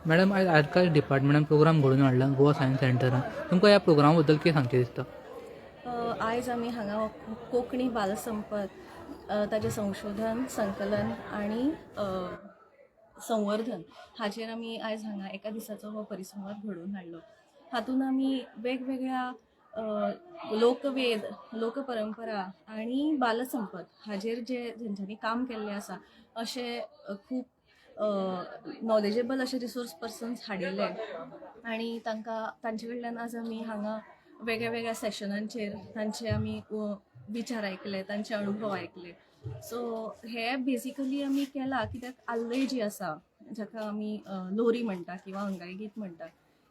Madam आज आर्कायव्ज डिपार्टमेंटान programme घडोवन हाडला गोवा सायन्स सेंटरान. तुमकां ह्या प्रोग्रामा बद्दल कितें सांगचें दिसता? आयज आमी हांगा कोंकणी बालसंपद ताचें संशोधन संकलन आनी संवर्धन हाचेर आमी आयज हांगा एका दिसाचो हो परिसंवाद घडोवन हाडलो. हातून आमी वेगवेगळ्या लोकवेद लोकपरंपरा आनी बालसंपद हाचेर जेंच्यांनी काम केल्लें आसा अशे खूब नॉलेजेबल अशे रिसोर्स पर्सन्स हाडिल्ले आनी तांचे कडल्यान आज आमी हांगा वेगळ्या वेगळ्या सेशनांचेर तांचे आमी विचार आयकले, तांचे अनुभव आयकले. सो हे बेसिकली आमी केला कित्याक आल्लय जी आसा जाका आमी लोरी म्हणटा किंवा अंगायगीत म्हणटा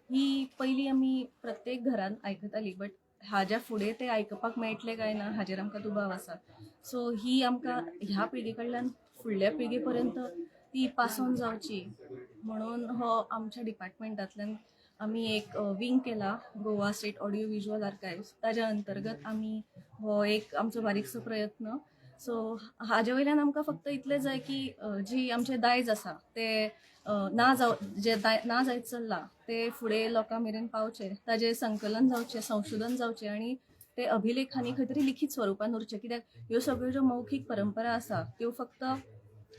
ही पयलीं आमी प्रत्येक घरान आयकताली, बट हाज्या फुडें ते आयकपाक मेळटले काय ना हाचेर आमकां दुबाव आसा. सो ही आमकां ह्या पिळगे कडल्यान फुडल्या पिळगे पर्यंत ती पास ऑन जावची म्हणून हो आमच्या डिपार्टमेंटांतल्यान आमी एक विंग केला गोवा स्टेट ऑडिओ विज्युअल आर्कायव्ज. ताज्या अंतर्गत आमी हो एक आमचो बारीकसो प्रयत्न. सो हाजे वयल्यान आमकां फक्त इतलें जाय की जी आमचे दायज आसा ते ना जायत चल्लां ते फुडें लोकां मेरेन पावचे, ताजें संकलन जावचें, संशोधन जावचें आनी ते अभिलेखांनी खंय तरी लिखीत स्वरुपान उरचे. कित्याक ह्यो सगळ्यो ज्यो मौखीक परंपरा आसा त्यो फक्त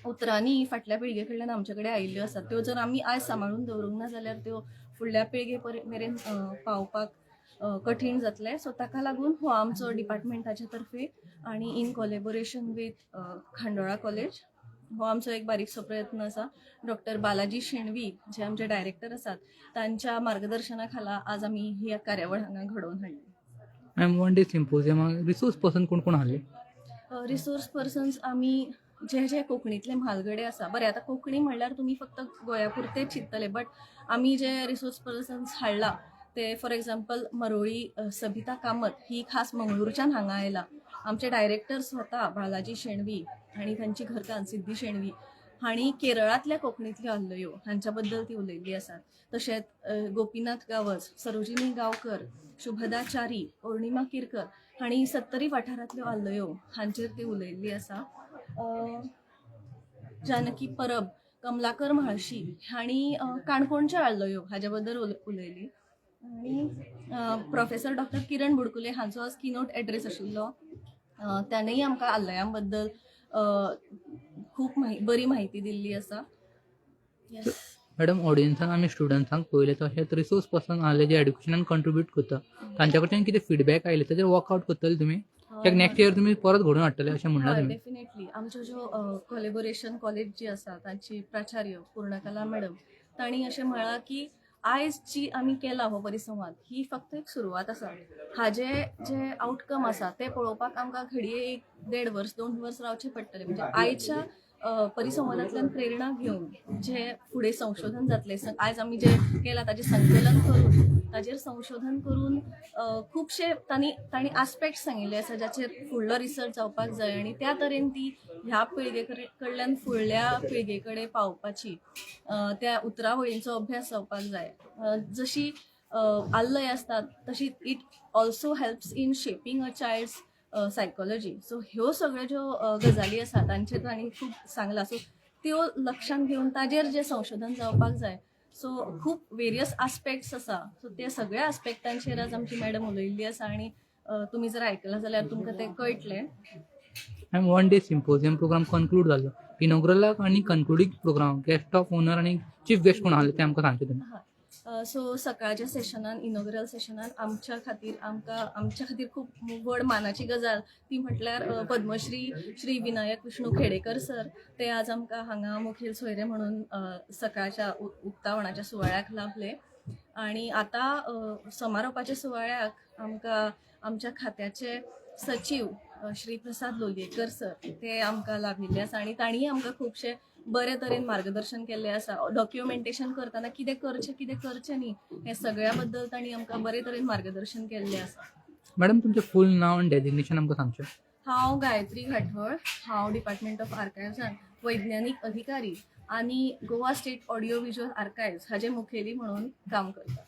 उतरांनी फाटल्या पिळगे कडल्यान आमचे कडेन आयिल्ल्यो आसात. त्यो जर आमी आयज सांबाळून दवरूंक ना जाल्यार त्यो फुडल्या पिळगे मेरेन पावपाक कठीण जातलें. सो ताका लागून हो आमचो डिपार्टमेंटाच्या तर्फे आनी in collaboration with Khandola college हो आमचो एक बारीकसो प्रयत्न आसा. डॉक्टर बालाजी शेणवी जे आमचे डायरेक्टर आसात तांच्या मार्गदर्शना खाला आज आमी ही कार्यावळ हांगा घडोवन हाडली. मॅम वन डे सिम्पोजियमाक रिसोर्स पर्सन कोण कोण आहले? रिसोर्स पर्सन्स आमी जे कोंकणीतले म्हालगडे आसा. बरें, आतां कोंकणी म्हणल्यार तुमी फक्त गोंया पुरतेच चिंततले, बट आमी जे रिसोर्स पर्सन्स हाडला ते फॉर एग्जाम्पल मरोळी सबिता कामत ही खास मंगळूरच्यान हांगा आयला. आमचे डायरेक्टर स्वता बालाजी शेणवी आनी तांची घरकान्न सिद्धी शेणवी हांणी केरळांतल्या कोंकणींतल्यो आल्लयो हांच्या बद्दल ती उलयल्ली आसात. तशेंच गोपीनाथ गावस, सरोजिनी गांवकर, शुभदा च्यारी, अरुणिमा किरकर हांणी 70 वाठारांतल्यो आल्लयो हांचेर ती उलयल्ली आसा. जानकी परब, कमलाकर म्हाळशी हांणी काणकोणच्यो आल्लयो हाचे बद्दल उलयली. आनी प्रोफेसर डॉक्टर किरण बुडकुले हांचो आज किनोट एड्रेस आशिल्लो. त्यानंय आमकां आल्लयां बद्दल खूब बरी म्हायती दिल्ली आसा. येस मॅडम ऑडियन्सान आमी स्टुडंट्सांक पळयलें तशेंच रिसोर्स पर्सन आहले जे एड्युकेशनान कंट्रिब्यूट करता तांच्या कडच्यान कितें फीडबॅक आयले ताजेर वर्कआउट करतले तुमी? कित्याक नेक्स्ट इयर तुमी परत घडोवन हाडटले अशें म्हणला तुमी? डेफिनेटली आमच्यो ज्यो कोलॅबोरेशन कॉलेज जी आसा तांची प्राचार्य पूर्णकला मॅडम तांणी अशें म्हळां की आयज जी आमी केला हो परिसंवाद ही फक्त एक सुरवात आसा. हाजे जे आउटकम आसा ते पळोवपाक आमकां घडये 1.5 वर्स 2 वर्स रावचे पडटले. म्हणजे आयच्या परिसंवादांतल्यान प्रेरणा घेवन जे फुडें संशोधन जातलें, आयज आमी जे केलां ताचें संकलन करून ताचेर संशोधन करून खुबशे तांणी आस्पेक्ट सांगिल्ले आसा जाचेर फुडलो रिसर्च जावपाक जाय आनी त्या तरेन ती ह्या पिळगे कडल्यान फुडल्या पिळगे कडेन पावपाची त्या उतरावळींचो अभ्यास जावपाक जाय. जशी आल्लय आसतात तशी it also helps in shaping a child's psychology. So ह्यो सगळ्यो ज्यो गजाली आसा तांचेर तांणी खूब सांगला. सो त्यो लक्षांत घेवन ताजेर जे संशोधन जावपाक जाय. सो खूब वेरियस आस्पेक्ट्स आसा. सो ते सगळ्या आस्पेक्टांचेर आज आमची मॅडम उलयल्ली आसा आनी तुमी जर आयकलां जाल्यार तुमकां तें कळटलें. Ma'am one day symposium program conclude जालो. इनॉग्रलाक आनी concluding program guest of honour आनी चीफ गेस्ट कोण आहले ते आमकां सांगचे तुमी? सो सकाळच्या सेशनान इनॉग्रल सेशनान आमच्या खातीर खूब व्हड मानाची गजाल ती म्हटल्यार पद्मश्री श्री विनायक विष्णू खेडेकर सर ते आज आमकां हांगा मुखेल सोयरे म्हणून सकाळच्या उक्तावणाच्या सुवाळ्याक लाभले. आनी आतां समारोपाच्या सुवाळ्याक आमकां आमच्या खात्याचे सचिव श्री प्रसाद लोलयेकर सर ते आमकां लाभिल्ले आसा आनी तांणीय आमकां खुबशे बरे तरेन मार्गदर्शन केल्लें आसा. डॉक्युमेंटेशन करतना कितें करचें न्ही हे सगळ्या बद्दल तांणी आमकां बरे तरेन मार्गदर्शन केल्लें आसा. मॅडम तुमचें फूल नांव आनी डेजिग्नेशन आमकां सांगचें? हांव गायत्री घाटवळ. हांव डिपार्टमेंट ऑफ आर्कायव्जान वैज्ञानीक अधिकारी आनी गोवा स्टेट ऑडिओ विज्युअल आर्कायव्ज हाजे मुखेली म्हणून काम करता.